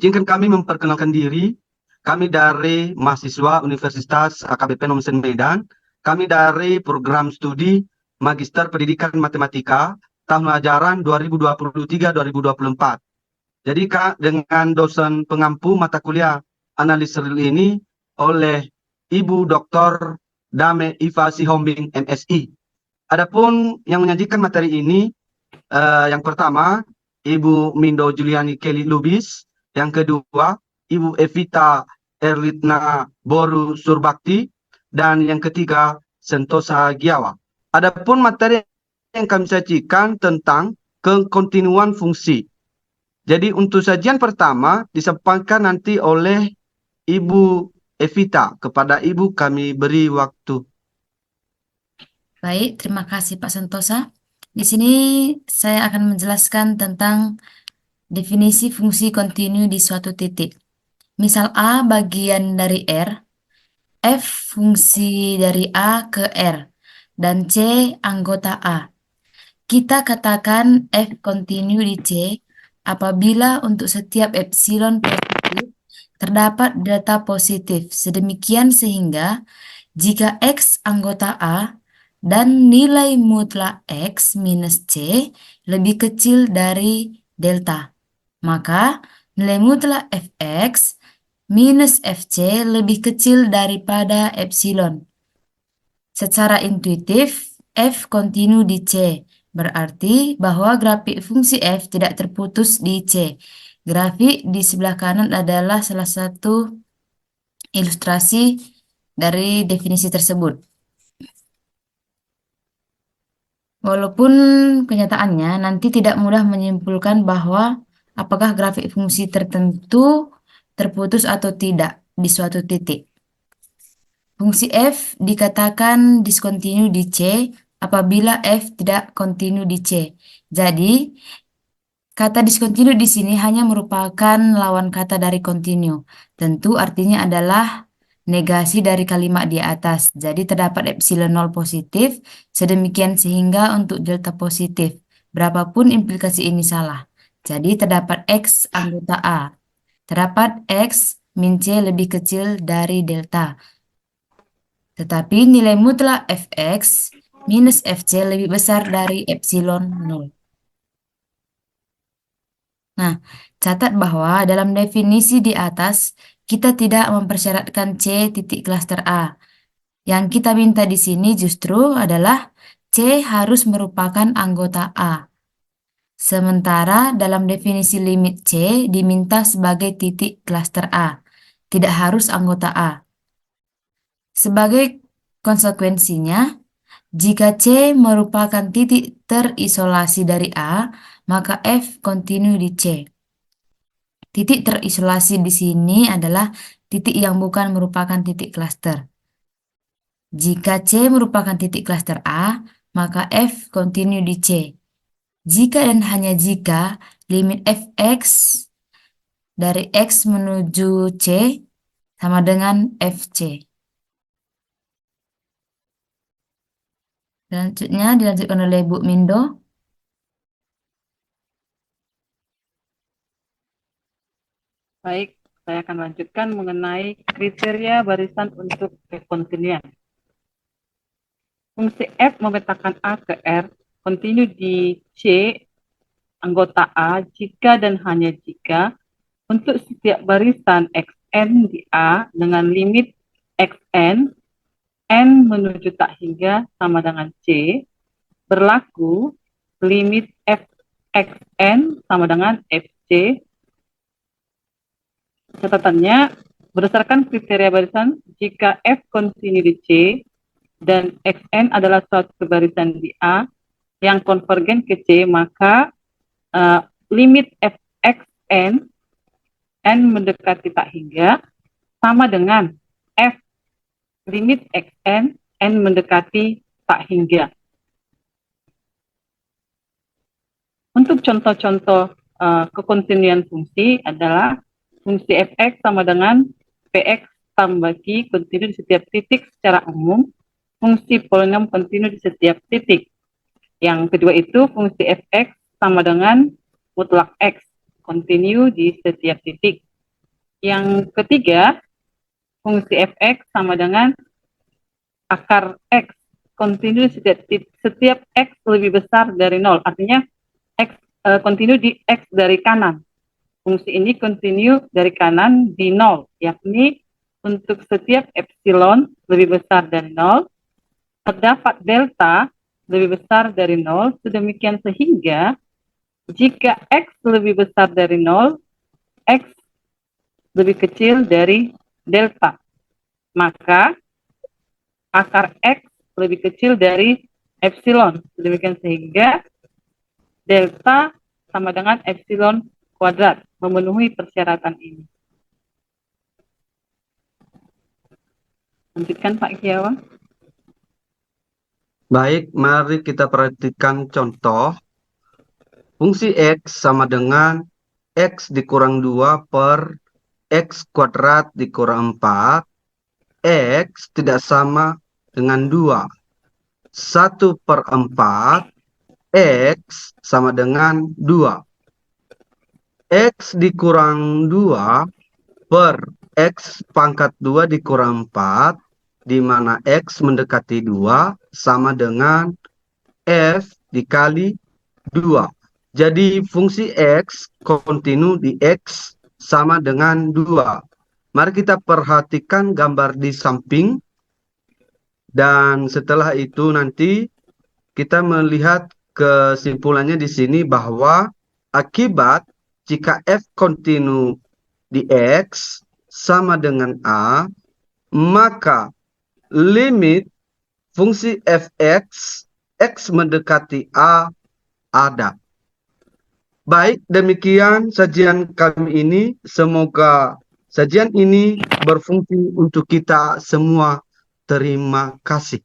Izinkan kami memperkenalkan diri. Kami dari mahasiswa Universitas AKBP Nomsen Medan. Kami dari program studi Magister Pendidikan Matematika tahun ajaran 2023-2024. Jadi Kak, dengan dosen pengampu mata kuliah analis real ini oleh Ibu Dr. Dame Iva Sihombing MSI. Adapun yang menyajikan materi ini, yang pertama Ibu Mindo Juliani Kelly Lubis, yang kedua Ibu Evita Erlitna Boru Surbakti, dan yang ketiga Sentosa Giawa. Adapun materi yang kami sajikan tentang kekontinuan fungsi. Jadi untuk sajian pertama disampaikan nanti oleh Ibu Evita. Kepada Ibu kami beri waktu. Baik, terima kasih Pak Santosa. Di sini saya akan menjelaskan tentang definisi fungsi kontinu di suatu titik. Misal A bagian dari R, F fungsi dari A ke R, dan C anggota A. Kita katakan F kontinu di C apabila untuk setiap epsilon positif terdapat delta positif. Sedemikian sehingga jika X anggota A dan nilai mutlak X minus C lebih kecil dari delta, maka nilai mutlak Fx minus Fc lebih kecil daripada epsilon. Secara intuitif, F kontinu di C, berarti bahwa grafik fungsi F tidak terputus di C. Grafik di sebelah kanan adalah salah satu ilustrasi dari definisi tersebut. Walaupun kenyataannya nanti tidak mudah menyimpulkan bahwa apakah grafik fungsi tertentu terputus atau tidak di suatu titik. Fungsi F dikatakan diskontinu di C apabila F tidak kontinu di C. Jadi, kata diskontinu di sini hanya merupakan lawan kata dari kontinu. Tentu artinya adalah negasi dari kalimat di atas. Jadi terdapat epsilon 0 positif, sedemikian sehingga untuk delta positif. Berapapun implikasi ini salah. Jadi terdapat X anggota A. Terdapat X min C lebih kecil dari delta. Tetapi nilai mutlak Fx minus Fc lebih besar dari epsilon 0. Nah, catat bahwa dalam definisi di atas, kita tidak mempersyaratkan C titik klaster A. Yang kita minta di sini justru adalah C harus merupakan anggota A. Sementara dalam definisi limit C diminta sebagai titik klaster A, tidak harus anggota A. Sebagai konsekuensinya, jika C merupakan titik terisolasi dari A, maka F kontinu di C. Titik terisolasi di sini adalah titik yang bukan merupakan titik klaster. Jika C merupakan titik klaster A, maka F kontinu di C. Jika dan hanya jika limit Fx dari X menuju C sama dengan Fc. Selanjutnya dilanjutkan oleh Bu Mindo. Baik, saya akan lanjutkan mengenai kriteria barisan untuk kekontinuan. Fungsi F memetakan A ke R kontinu di C anggota A jika dan hanya jika untuk setiap barisan Xn di A dengan limit Xn N menuju tak hingga sama dengan C berlaku limit Fxn sama dengan Fc. Catatannya, berdasarkan kriteria barisan, jika F kontinu di C dan Xn adalah suatu barisan di A yang konvergen ke C, maka limit Fxn N mendekati tak hingga sama dengan F limit Xn N mendekati tak hingga. Untuk contoh-contoh kekontinuan fungsi adalah fungsi Fx sama dengan Px tambah Q kontinu di setiap titik secara umum, fungsi polinom kontinu di setiap titik. Yang kedua itu fungsi Fx sama dengan mutlak X kontinu di setiap titik. Yang ketiga, fungsi fx sama dengan akar x kontinu setiap x lebih besar dari 0. Artinya x kontinu di x dari kanan. Fungsi ini kontinu dari kanan di 0, yakni untuk setiap epsilon lebih besar dari 0, terdapat delta lebih besar dari 0, sedemikian sehingga jika x lebih besar dari 0, x lebih kecil dari delta, maka akar x lebih kecil dari epsilon, sedemikian sehingga delta sama dengan epsilon kuadrat, memenuhi persyaratan ini. Lanjutkan Pak Kiawan. Baik, mari kita perhatikan contoh. Fungsi X sama dengan X dikurang 2 per X kuadrat dikurang 4. X tidak sama dengan 2. 1/4 X sama dengan 2. X dikurang 2 per X pangkat 2 dikurang 4, di mana X mendekati 2 sama dengan F dikali 2. Jadi fungsi X kontinu di X sama dengan 2. Mari kita perhatikan gambar di samping. Dan setelah itu nanti kita melihat kesimpulannya di sini bahwa akibat jika F kontinu di X sama dengan A, maka limit fungsi fx, X mendekati A ada. Baik, demikian sajian kami ini. Semoga sajian ini berfungsi untuk kita semua. Terima kasih.